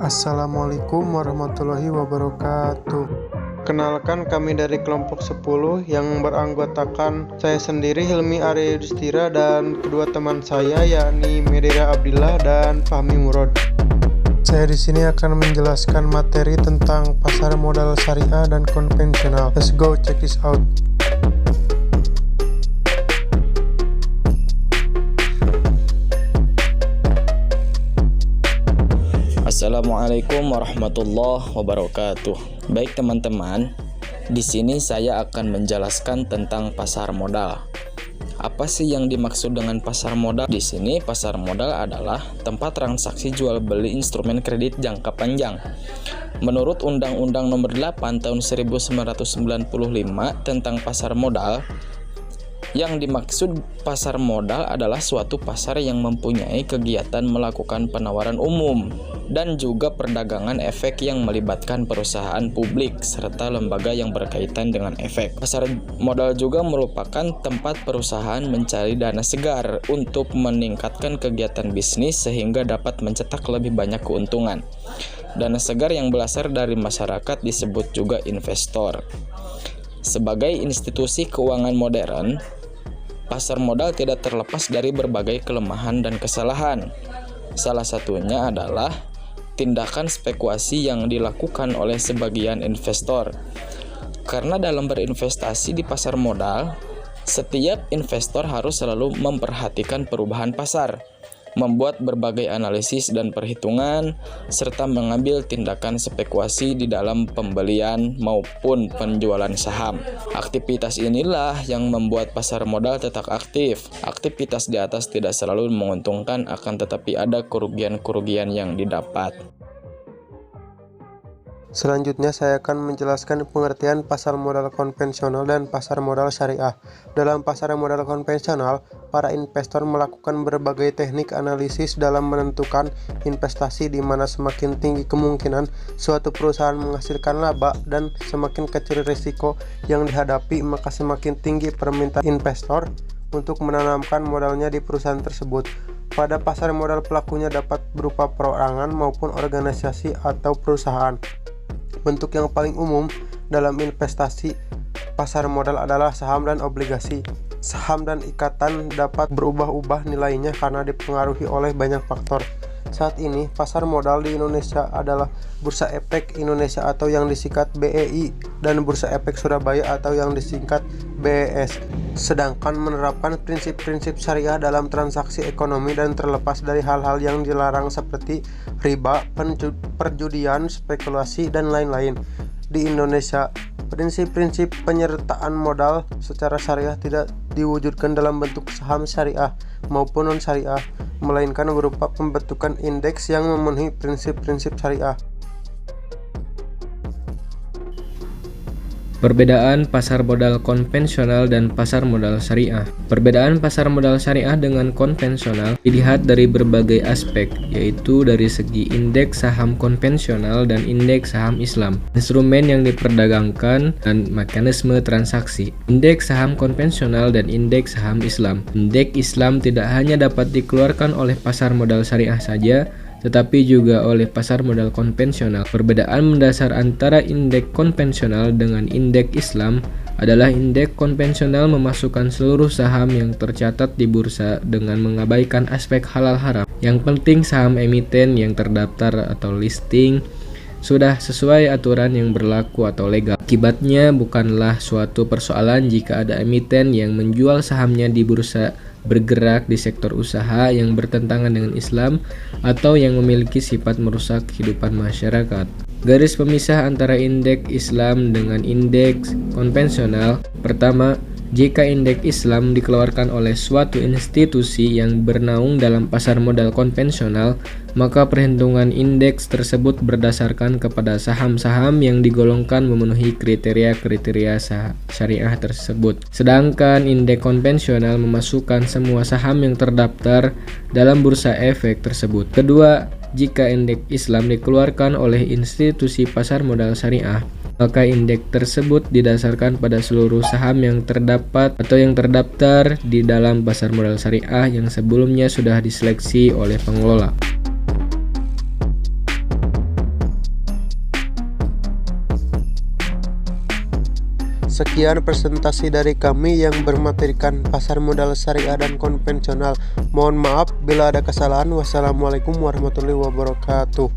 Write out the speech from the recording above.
Assalamualaikum warahmatullahi wabarakatuh. Kenalkan, kami dari kelompok 10 yang beranggotakan saya sendiri Hilmi Arya Yudhistira dan kedua teman saya yakni Medira Abdillah dan Fahmi Murad. Saya di sini akan menjelaskan materi tentang pasar modal syariah dan konvensional. Let's go check this out. Assalamualaikum warahmatullahi wabarakatuh. Baik teman-teman, di sini saya akan menjelaskan tentang pasar modal. Apa sih yang dimaksud dengan pasar modal? Di sini pasar modal adalah tempat transaksi jual beli instrumen kredit jangka panjang. Menurut Undang-Undang Nomor 8 Tahun 1995 tentang pasar modal, yang dimaksud pasar modal adalah suatu pasar yang mempunyai kegiatan melakukan penawaran umum dan juga perdagangan efek yang melibatkan perusahaan publik serta lembaga yang berkaitan dengan efek. Pasar modal juga merupakan tempat perusahaan mencari dana segar untuk meningkatkan kegiatan bisnis sehingga dapat mencetak lebih banyak keuntungan. Dana segar yang berasal dari masyarakat disebut juga investor. Sebagai institusi keuangan modern, pasar modal tidak terlepas dari berbagai kelemahan dan kesalahan. Salah satunya adalah tindakan spekulasi yang dilakukan oleh sebagian investor. Karena dalam berinvestasi di pasar modal, setiap investor harus selalu memperhatikan perubahan pasar, membuat berbagai analisis dan perhitungan, serta mengambil tindakan spekulasi di dalam pembelian maupun penjualan saham. Aktivitas inilah yang membuat pasar modal tetap aktif. Aktivitas di atas tidak selalu menguntungkan, akan tetapi ada kerugian-kerugian yang didapat. Selanjutnya saya akan menjelaskan pengertian pasar modal konvensional dan pasar modal syariah. Dalam pasar modal konvensional, para investor melakukan berbagai teknik analisis dalam menentukan investasi di mana semakin tinggi kemungkinan suatu perusahaan menghasilkan laba dan semakin kecil risiko yang dihadapi, maka semakin tinggi permintaan investor untuk menanamkan modalnya di perusahaan tersebut. Pada pasar modal, pelakunya dapat berupa perorangan maupun organisasi atau perusahaan. Bentuk yang paling umum dalam investasi pasar modal adalah saham dan obligasi. Saham dan ikatan dapat berubah-ubah nilainya karena dipengaruhi oleh banyak faktor. Saat ini, pasar modal di Indonesia adalah Bursa Efek Indonesia atau yang disingkat BEI dan Bursa Efek Surabaya atau yang disingkat BES. Sedangkan menerapkan prinsip-prinsip syariah dalam transaksi ekonomi dan terlepas dari hal-hal yang dilarang seperti riba, perjudian, spekulasi, dan lain-lain. Di Indonesia, prinsip-prinsip penyertaan modal secara syariah tidak diwujudkan dalam bentuk saham syariah maupun non-syariah, melainkan berupa pembentukan indeks yang memenuhi prinsip-prinsip syariah. Perbedaan pasar modal konvensional dan pasar modal syariah. Perbedaan pasar modal syariah dengan konvensional dilihat dari berbagai aspek, yaitu dari segi indeks saham konvensional dan indeks saham Islam, instrumen yang diperdagangkan, dan mekanisme transaksi. Indeks saham konvensional dan indeks saham Islam. Indeks Islam tidak hanya dapat dikeluarkan oleh pasar modal syariah saja, tetapi juga oleh pasar modal konvensional. Perbedaan mendasar antara indeks konvensional dengan indeks Islam adalah indeks konvensional memasukkan seluruh saham yang tercatat di bursa dengan mengabaikan aspek halal haram. Yang penting saham emiten yang terdaftar atau listing sudah sesuai aturan yang berlaku atau legal. Akibatnya bukanlah suatu persoalan jika ada emiten yang menjual sahamnya di bursa bergerak di sektor usaha yang bertentangan dengan Islam atau yang memiliki sifat merusak kehidupan masyarakat. Garis pemisah antara indeks Islam dengan indeks konvensional. Pertama, jika indeks Islam dikeluarkan oleh suatu institusi yang bernaung dalam pasar modal konvensional, maka perhitungan indeks tersebut berdasarkan kepada saham-saham yang digolongkan memenuhi kriteria-kriteria syariah tersebut. Sedangkan indeks konvensional memasukkan semua saham yang terdaftar dalam bursa efek tersebut. Kedua, jika indeks Islam dikeluarkan oleh institusi pasar modal syariah, maka indeks tersebut didasarkan pada seluruh saham yang terdapat atau yang terdaftar di dalam pasar modal syariah yang sebelumnya sudah diseleksi oleh pengelola. Sekian presentasi dari kami yang bermaterikan pasar modal syariah dan konvensional. Mohon maaf bila ada kesalahan. Wassalamualaikum warahmatullahi wabarakatuh.